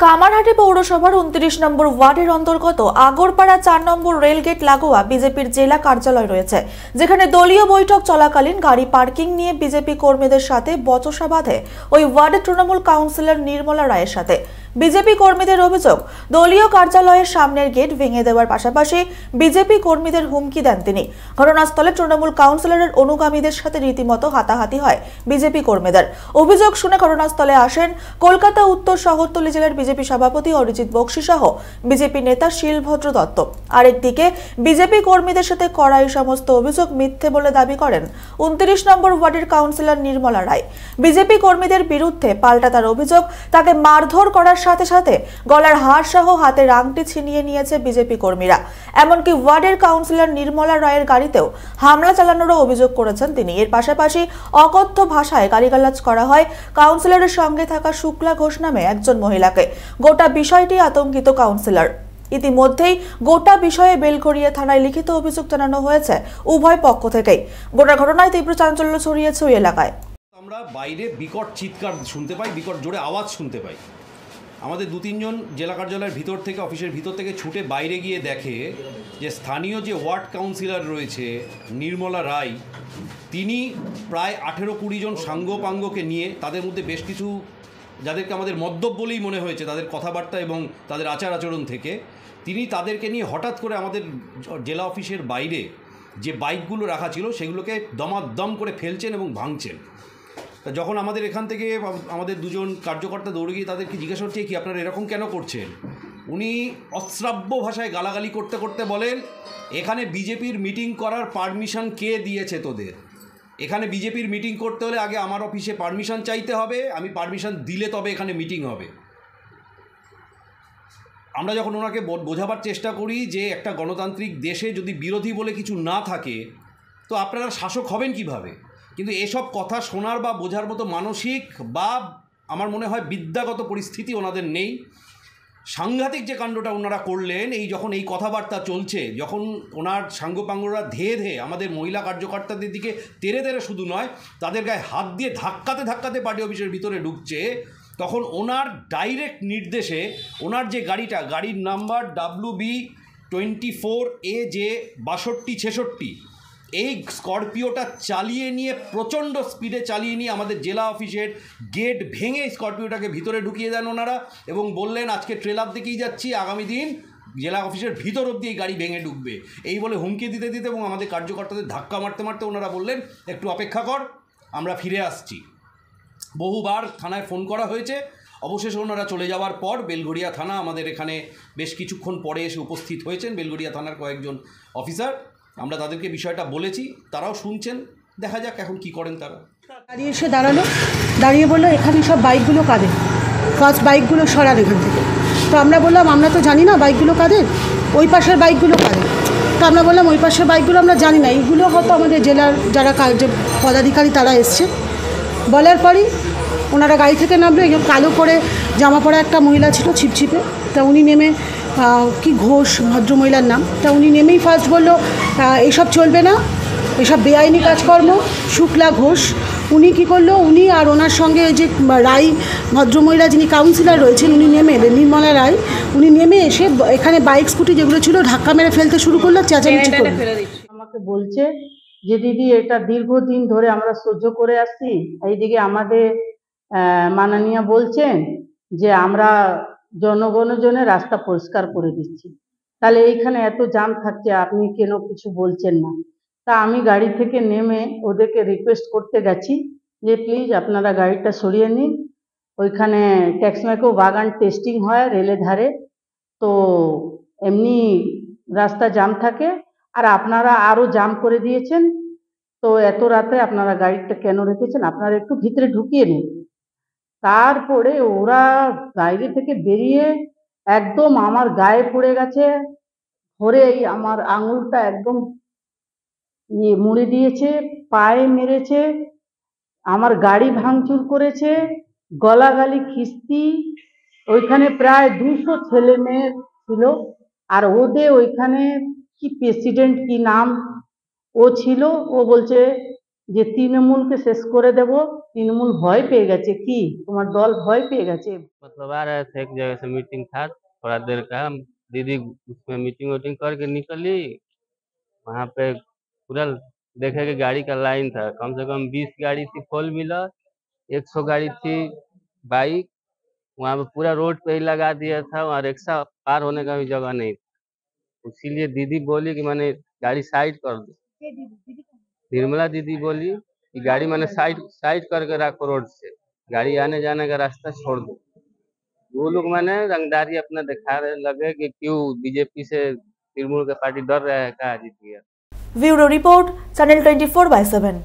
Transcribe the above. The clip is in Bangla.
কামারহাটি পৌরসভার ২৯ নম্বর ওয়ার্ডের অন্তর্গত আগরপাড়া ৪ নম্বর রেলগেট লাগোয়া বিজেপির জেলা কার্যালয় রয়েছে, যেখানে দলীয় বৈঠক চলাকালীন গাড়ি পার্কিং নিয়ে বিজেপি কর্মীদের সাথে বচসা বাঁধে ওই ওয়ার্ডের তৃণমূল কাউন্সিলর নির্মলা রায়ের সাথে। বিজেপি কর্মীদের অভিযোগ, দলীয় কার্যালয়ের সামনের গেট ভেঙে দেওয়ার পাশাপাশি বিজেপি কর্মীদের হুমকি দেন তিনি। ঘটনাস্থলে তৃণমূল কাউন্সিলরের অনুগামীদের সাথে রীতিমতো হাতাহাতি হয় বিজেপি কর্মীদের। অভিযোগ শুনে ঘটনাস্থলে আসেন কলকাতা উত্তর শহরতলি জেলার বিজেপি সভাপতি অরিজিৎ বক্সি সহ বিজেপি নেতা শিলভদ্র দত্ত। আরেকদিকে বিজেপি কর্মীদের সাথে করা এই সমস্ত অভিযোগ মিথ্যে বলে দাবি করেন ২৯ নম্বর ওয়ার্ডের কাউন্সিলর নির্মলা রায়। বিজেপি কর্মীদের বিরুদ্ধে পাল্টা তার অভিযোগ, তাকে মারধর করার সাথে সাথে গলার হাড় সহ হাতের আংটি ছিনিয়ে নিয়েছে বিজেপি কর্মীরা। এমনকি ওয়ার্ডের কাউন্সিলর নির্মলা রায়ের গাড়িতেও হামলা চালানোরও অভিযোগ করেছেন তিনি। এর পাশাপাশি অকথ্য ভাষায় গালিগালাজ করা হয় কাউন্সিলরের সঙ্গে থাকা শুক্লা ঘোষ নামে একজন মহিলাকে। গোটা বিষয়টি আতঙ্কিত কাউন্সিলর। ইতিমধ্যেই গোটা বিষয়ে বেলঘরিয়া থানায় লিখিত অভিযোগ জানানো হয়েছে উভয় পক্ষ থেকেই। গোটা ঘটনায় তীব্র চাঞ্চল্য ছড়িয়েছে ওই এলাকায়। আমরা বাইরে বিকট চিৎকার শুনতে পাই, বিকট জোরে আওয়াজ শুনতে পাই। আমাদের ২-৩ জন জেলা কার্যালয়ের ভিতর থেকে, অফিসের ভিতর থেকে ছুটে বাইরে গিয়ে দেখে যে স্থানীয় যে ওয়ার্ড কাউন্সিলর রয়েছে নির্মলা রায়, তিনি প্রায় ১৮-২০ জন সাঙ্গপাঙ্গকে নিয়ে, তাদের মধ্যে বেশ কিছু যাদেরকে আমাদের মদ্যপ বলেই মনে হয়েছে তাদের কথাবার্তা এবং তাদের আচার আচরণ থেকে, তিনি তাদেরকে নিয়ে হঠাৎ করে আমাদের জেলা অফিসের বাইরে যে বাইকগুলো রাখা ছিল সেগুলোকে দমাদম করে ফেলছেন এবং ভাঙছেন। যখন আমাদের এখান থেকে আমাদের দুজন কার্যকর্তা দৌড়ে গিয়ে তাদেরকে জিজ্ঞাসা করছে কি আপনারা এরকম কেন করছেন, উনি অশ্রাব্য ভাষায় গালাগালি করতে করতে বলেন, এখানে বিজেপির মিটিং করার পারমিশন কে দিয়েছে তোদের? এখানে বিজেপির মিটিং করতে হলে আগে আমার অফিসে পারমিশন চাইতে হবে, আমি পারমিশন দিলে তবে এখানে মিটিং হবে। আমরা যখন ওনাকে বোঝাবার চেষ্টা করি যে একটা গণতান্ত্রিক দেশে যদি বিরোধী বলে কিছু না থাকে তো আপনারা শাসক হবেন কিভাবে, কিন্তু এসব কথা শোনার বা বোঝার মতো মানসিক বা আমার মনে হয় বিদ্যাগত পরিস্থিতি ওনাদের নেই। সাংঘাতিক যে কাণ্ডটা ওনারা করলেন, যখন এই কথাবার্তা চলছে, যখন ওনার সাঙ্গপাঙ্গরা ধেয়ে ধেয়ে আমাদের মহিলা কার্যকর্তাদের দিকে তেড়ে তেড়ে শুধু নয় তাদের গায়ে হাত দিয়ে ধাক্কাতে ধাক্কাতে পার্টি অফিসের ভিতরে ঢুকছে, তখন ওনার ডাইরেক্ট নির্দেশে ওনার যে গাড়ির নাম্বার WB24AJ 6266, এই স্করপিওটা চালিয়ে নিয়ে, প্রচণ্ড স্পিডে চালিয়ে নিয়ে আমাদের জেলা অফিসের গেট ভেঙে স্করপিওটাকে ভিতরে ঢুকিয়ে দেন ওনারা এবং বললেন আজকে ট্রেলার দেখেই যাচ্ছি, আগামী দিন জেলা অফিসের ভিতর অবধি এই গাড়ি ভেঙে ঢুকবে, এই বলে হুমকি দিতে দিতে এবং আমাদের কার্যকর্তাদের ধাক্কা মারতে মারতে ওনারা বললেন একটু অপেক্ষা কর, আমরা ফিরে আসছি। বহুবার থানায় ফোন করা হয়েছে, অবশেষে ওনারা চলে যাওয়ার পর বেলঘরিয়া থানা আমাদের এখানে বেশ কিছুক্ষণ পরে এসে উপস্থিত হয়েছেন বেলঘরিয়া থানার কয়েকজন অফিসার। আমরা তাদেরকে বিষয়টা বলেছি, তারাও শুনছেন, দেখা যাক এখন কি করেন তারা। দাঁড়িয়ে এসে দাঁড়িয়ে বললো এখানে সব বাইকগুলো কাদের, ফার্স্ট বাইকগুলো সরান এখান থেকে। তো আমরা বললাম আমরা তো জানি না বাইকগুলো কাদের, ওই পাশের বাইকগুলো কাদের। তো আমরা বললাম ওই পাশের বাইকগুলো আমরা জানি না, এইগুলো হয়তো আমাদের জেলার যারা পদাধিকারী তারা এসছে। বলার পরই ওনারা গাড়ি থেকে নামলো, একজন কালো করে জামা পরা একটা মহিলা ছিল ছিপছিপে, তা উনি নেমে, কি ঘোষ ভদ্রমহিলার নাম, তা উনি নেমেই ফার্স্ট বললো এইসব চলবে না, এসব বেআইনি কাজকর্ম। শুক্লা ঘোষ উনি কী করলো, উনি আর ওনার সঙ্গে যে রায় ভদ্রমহিলা যিনি কাউন্সিলর রয়েছেন উনি নেমে এলেন, নির্মলা রায়, উনি নেমে এসে এখানে বাইক স্কুটি যেগুলো ছিল ধাক্কা মেরে ফেলতে শুরু করলো, চেঁচামেচি করে আমাকে বলছে যে দিদি এটা দীর্ঘদিন ধরে আমরা সহ্য করে আসছি, এইদিকে আমাদের মাননীয় বলছেন যে আমরা জনগণের জন্য রাস্তা পরিষ্কার করে দিচ্ছি, তাহলে এইখানে এত জ্যাম থাকছে আপনি কেন কিছু বলছেন না। তা আমি গাড়ি থেকে নেমে ওদেরকে রিকোয়েস্ট করতে গেছি যে প্লিজ আপনারা গাড়িটা সরিয়ে নিন, ওইখানে ট্যাক্সম্যাকো বাগান টেস্টিং হয় রেলের ধারে, তো এমনি রাস্তা জ্যাম থাকে, আর আপনারা আরও জ্যাম করে দিয়েছেন, তো এত রাতে আপনারা গাড়িটা কেন রেখেছেন, আপনারা একটু ভিতরে ঢুকিয়ে নিন। তারপরে ওরা বাইরে থেকে বেরিয়ে একদম আমার গায়ে পড়ে গেছে, ধরে আমার আঙুলটা একদম মুড়ে দিয়েছে, পায়ে মেরেছে, আমার গাড়ি ভাঙচুর করেছে, গলাগালি খিস্তি। ওইখানে প্রায় 200 ছেলে মেয়ে ছিল, আর ওদের ওইখানে কি প্রেসিডেন্ট কি নাম ও ছিল, ও বলছে যে তৃণমূলকে শেষ করে দেব, তৃণমূল ভয় পেয়ে গেছে কি, তোমার দল ভয় পেয়ে গেছে? मतलब आ रहे थे, एक जगह से मीटिंग था थोड़ा देर का, दीदी उसमें मीटिंग वोटिंग करके निकली। वहाँ पे पूरा देखे कि गाड़ी का लाइन था, कम से कम 20 गाड़ी थी फोर व्हीलर, 100 गाड़ी थी बाइक। वहाँ पे पूरा रोड पे ही लगा दिया था, वहाँ रिक्शा पार होने का भी जगह नहीं था। इसीलिए दीदी बोली कि मैंने गाड़ी साइड कर दो। निर्मला दीदी बोली कि गाड़ी मैंने साइड साइड करके रखो रोड से, गाड़ी आने जाने का रास्ता छोड़ दो। वो लोग मैंने रंगदारी अपना दिखा रहे लगे कि क्यों बीजेपी से तृणमूल का पार्टी डर रहा है, कहा जीत गया। Bureau report, channel 24/7।